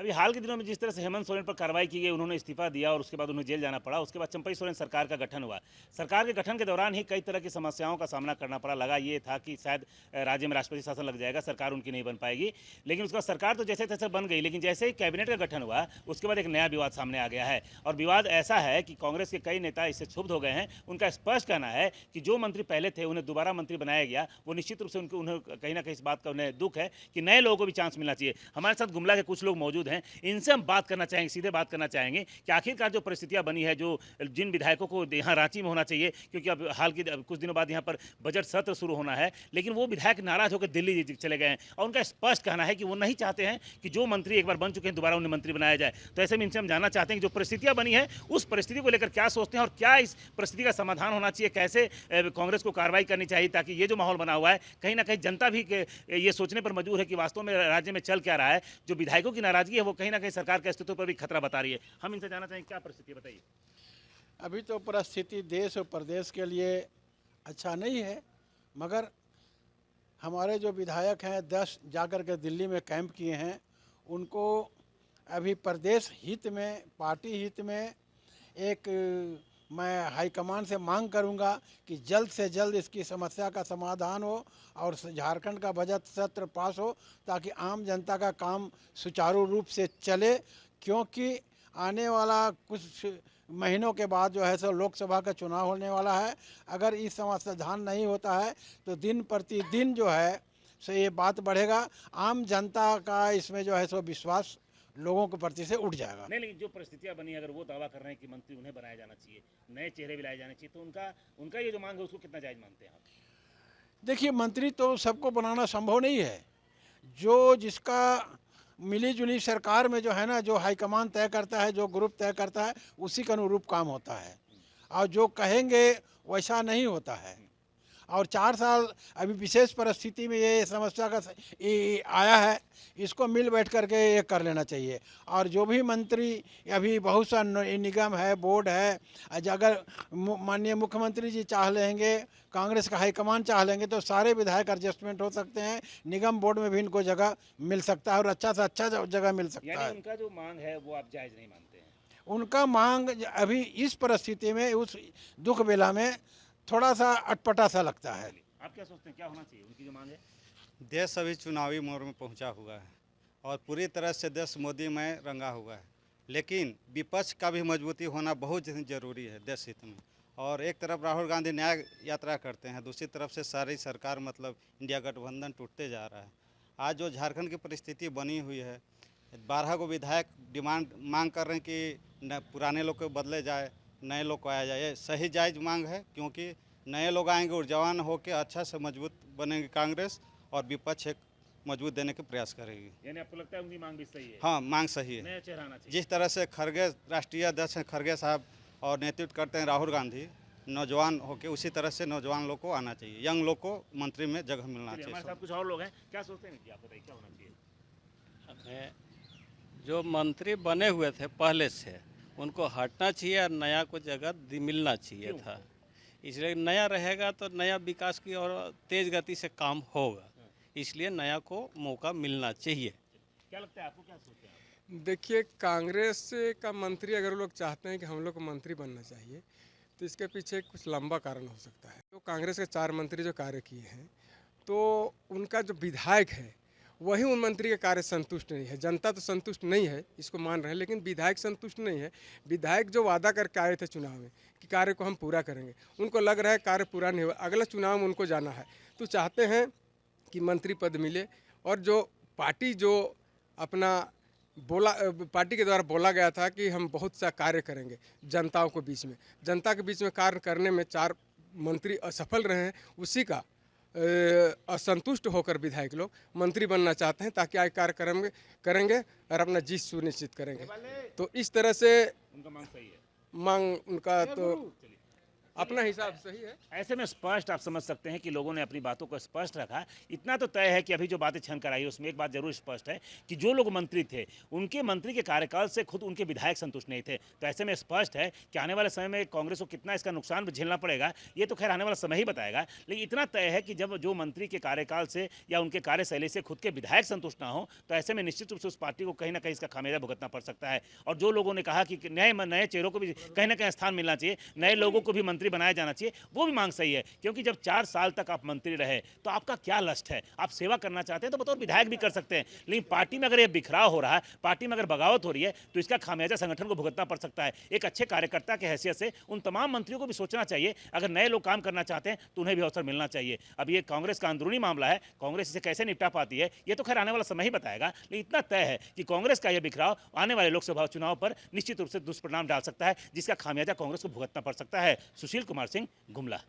अभी हाल के दिनों में जिस तरह से हेमंत सोरेन पर कार्रवाई की गई, उन्होंने इस्तीफा दिया और उसके बाद उन्हें जेल जाना पड़ा। उसके बाद चंपई सोरेन सरकार का गठन हुआ। सरकार के गठन के दौरान ही कई तरह की समस्याओं का सामना करना पड़ा। लगा ये था कि शायद राज्य में राष्ट्रपति शासन लग जाएगा, सरकार उनकी नहीं बन पाएगी। लेकिन उसके बाद सरकार तो जैसे तैसे बन गई, लेकिन जैसे ही कैबिनेट का गठन हुआ उसके बाद एक नया विवाद सामने आ गया है। और विवाद ऐसा है कि कांग्रेस के कई नेता इससे क्षुब्ध हो गए हैं। उनका स्पष्ट कहना है कि जो मंत्री पहले थे उन्हें दोबारा मंत्री बनाया गया, वो निश्चित रूप से उन्हें कहीं ना कहीं इस बात का उन्हें दुख है कि नए लोगों को भी चांस मिलना चाहिए। हमारे साथ गुमला के कुछ लोग मौजूद हैं, इनसे हम बात करना चाहेंगे, सीधे बात करना चाहेंगे कि आखिरकार जो परिस्थितियां बनी है, जो जिन विधायकों को यहाँ रांची में होना चाहिए, क्योंकि अब हाल के कुछ दिनों बाद यहाँ पर बजट सत्र शुरू होना है, लेकिन वो विधायक नाराज होकर दिल्ली चले गए हैं। और उनका स्पष्ट कहना है कि वो नहीं चाहते हैं कि जो मंत्री एक बार बन चुके हैं दोबारा उन्हें मंत्री बनाया जाए। तो ऐसे में इनसे हम जानना चाहते हैं कि जो परिस्थितियां बनी है उस परिस्थिति को लेकर क्या सोचते हैं और क्या इस परिस्थिति का समाधान होना चाहिए, कैसे कांग्रेस को कार्रवाई करनी चाहिए ताकि ये जो माहौल बना हुआ है कहीं ना कहीं जनता भी ये सोचने पर मजबूर है कि वास्तव में राज्य में चल क्या रहा है। जो विधायकों की नाराजगी है वो कहीं ना कहीं सरकार के अस्तित्व पर भी खतरा बता रही है। हम इनसे जानना चाहेंगे क्या परिस्थिति बताइए। अभी तो परिस्थिति देश और प्रदेश के लिए अच्छा नहीं है, मगर हमारे जो विधायक हैं 10 जाकर के दिल्ली में कैंप किए हैं, उनको अभी प्रदेश हित में, पार्टी हित में एक मैं हाईकमान से मांग करूंगा कि जल्द से जल्द इसकी समस्या का समाधान हो और झारखंड का बजट सत्र पास हो ताकि आम जनता का काम सुचारू रूप से चले। क्योंकि आने वाला कुछ महीनों के बाद जो है सो लोकसभा का चुनाव होने वाला है। अगर इस समाधान नहीं होता है तो दिन प्रतिदिन जो है सो ये बात बढ़ेगा, आम जनता का इसमें जो है सो विश्वास लोगों के प्रति से उठ जाएगा। नहीं, लेकिन जो परिस्थितियां बनी, अगर वो दावा कर रहे हैं कि मंत्री उन्हें बनाया जाना चाहिए, नए चेहरे भी लाए जाने चाहिए, तो उनका ये जो मांग है उसको कितना जायज मानते हैं आप? देखिए, मंत्री तो सबको बनाना संभव नहीं है। जो जिसका मिली जुली सरकार में जो है ना, जो हाईकमान तय करता है, जो ग्रुप तय करता है, उसी के अनुरूप काम होता है और जो कहेंगे वैसा नहीं होता है। और 4 साल अभी विशेष परिस्थिति में ये समस्या का आया है, इसको मिल बैठ करके ये कर लेना चाहिए। और जो भी मंत्री, अभी बहुत सा निगम है, बोर्ड है, अगर माननीय मुख्यमंत्री जी चाह लेंगे, कांग्रेस का हाईकमान चाह लेंगे तो सारे विधायक एडजस्टमेंट हो सकते हैं। निगम बोर्ड में भी इनको जगह मिल सकता है और अच्छा से अच्छा जगह मिल सकता है। उनका जो मांग है वो आप जायज़ नहीं मानते हैं? उनका मांग अभी इस परिस्थिति में, उस दुख बेला में थोड़ा सा अटपटा सा लगता है। आप क्या सोचते हैं, क्या होना चाहिए उनकी जो मांग है? देश अभी चुनावी मोड़ में पहुंचा हुआ है और पूरी तरह से देश मोदी में रंगा हुआ है, लेकिन विपक्ष का भी मजबूती होना बहुत ज़रूरी है देश हित में। और एक तरफ राहुल गांधी न्याय यात्रा करते हैं, दूसरी तरफ से सारी सरकार मतलब इंडिया गठबंधन टूटते जा रहा है। आज जो झारखंड की परिस्थिति बनी हुई है, 12 को विधायक मांग कर रहे हैं कि पुराने लोग को बदले जाए, नए लोग को आया जाए। ये सही जायज़ मांग है, क्योंकि नए लोग आएंगे, ऊर्जावान होकर अच्छा से मजबूत बनेगी कांग्रेस और विपक्ष एक मजबूत देने के प्रयास करेगी। यानी आपको लगता है उनकी मांग भी सही है? हाँ, मांग सही है। नया चेहरा आना चाहिए। जिस तरह से खरगे राष्ट्रीय अध्यक्ष हैं खरगे साहब और नेतृत्व करते हैं राहुल गांधी, नौजवान होके, उसी तरह से नौजवान लोग को आना चाहिए, यंग लोग को मंत्री में जगह मिलना चाहिए। हमारे साथ कुछ और लोग हैं, क्या सोचते हैं कि आप बताइए क्या होना चाहिए? जो मंत्री बने हुए थे पहले से, उनको हटना चाहिए और नया को जगह मिलना चाहिए था। इसलिए नया रहेगा तो नया विकास की और तेज गति से काम होगा, इसलिए नया को मौका मिलना चाहिए। क्या लगता है आपको, क्या सोचते हैं आप? देखिए, कांग्रेस का मंत्री अगर लोग चाहते हैं कि हम लोग को मंत्री बनना चाहिए तो इसके पीछे कुछ लंबा कारण हो सकता है। तो कांग्रेस के 4 मंत्री जो कार्य किए हैं, तो उनका जो विधायक है वही उन मंत्री के कार्य संतुष्ट नहीं है। जनता तो संतुष्ट नहीं है, इसको मान रहे हैं, लेकिन विधायक संतुष्ट नहीं है। विधायक जो वादा करके आए थे चुनाव में कि कार्य को हम पूरा करेंगे, उनको लग रहा है कार्य पूरा नहीं हुआ, अगला चुनाव में उनको जाना है, तो चाहते हैं कि मंत्री पद मिले। और जो पार्टी जो अपना पार्टी के द्वारा बोला गया था कि हम बहुत सा कार्य करेंगे जनता के बीच में कार्य करने में 4 मंत्री असफल रहे हैं, उसी का असंतुष्ट होकर विधायक लोग मंत्री बनना चाहते हैं ताकि आगे कार्य करेंगे और अपना जीत सुनिश्चित करेंगे। तो इस तरह से उनका मांग सही है? मांग उनका तो अपना हिसाब सही है। ऐसे में स्पष्ट आप समझ सकते हैं कि लोगों ने अपनी बातों को स्पष्ट रखा। इतना तो तय है कि अभी जो बातें छन कर आई उसमें एक बात जरूर स्पष्ट है कि जो लोग मंत्री थे उनके मंत्री के कार्यकाल से खुद उनके विधायक संतुष्ट नहीं थे। तो ऐसे में स्पष्ट है कि आने वाले समय में कांग्रेस को कितना इसका नुकसान झेलना पड़ेगा ये तो खैर आने वाला समय ही बताएगा। लेकिन इतना तय है कि जब जो मंत्री के कार्यकाल से या उनके कार्यशैली से खुद के विधायक संतुष्ट ना हो तो ऐसे में निश्चित रूप से उस पार्टी को कहीं ना कहीं इसका खामियाजा भुगतना पड़ सकता है। और जो लोगों ने कहा कि नए चेहरों को भी कहीं ना कहीं स्थान मिलना चाहिए, नए लोगों को भी मंत्री बनाया जाना चाहिए, वो भी मांग सही है। क्योंकि जब 4 साल तक आप मंत्री रहे तो आपका क्या लक्ष्य है? आप सेवा करना चाहते हैं तो बतौर विधायक भी कर सकते हैं, लेकिन पार्टी में अगर ये बिखराव हो रहा है, पार्टी में अगर बगावत हो रही है तो इसका खामियाजा संगठन को भुगतना पड़ सकता है। एक अच्छे कार्यकर्ता की हैसियत से उन तमाम मंत्रियों को भी सोचना चाहिए, अगर नए लोग काम करना चाहते हैं तो उन्हें भी अवसर मिलना चाहिए। अब ये कांग्रेस का अंदरूनी मामला है, कांग्रेस इसे कैसे निपटा पाती है ये तो खैर आने वाला समय ही बताएगा। लेकिन इतना तय है कि कांग्रेस का यह बिखराव आने वाले लोकसभा चुनाव पर निश्चित रूप से दुष्परिणाम डाल सकता है, जिसका खामियाजा कांग्रेस को भुगतना पड़ सकता है। सुशील कुमार सिंह, गुमला।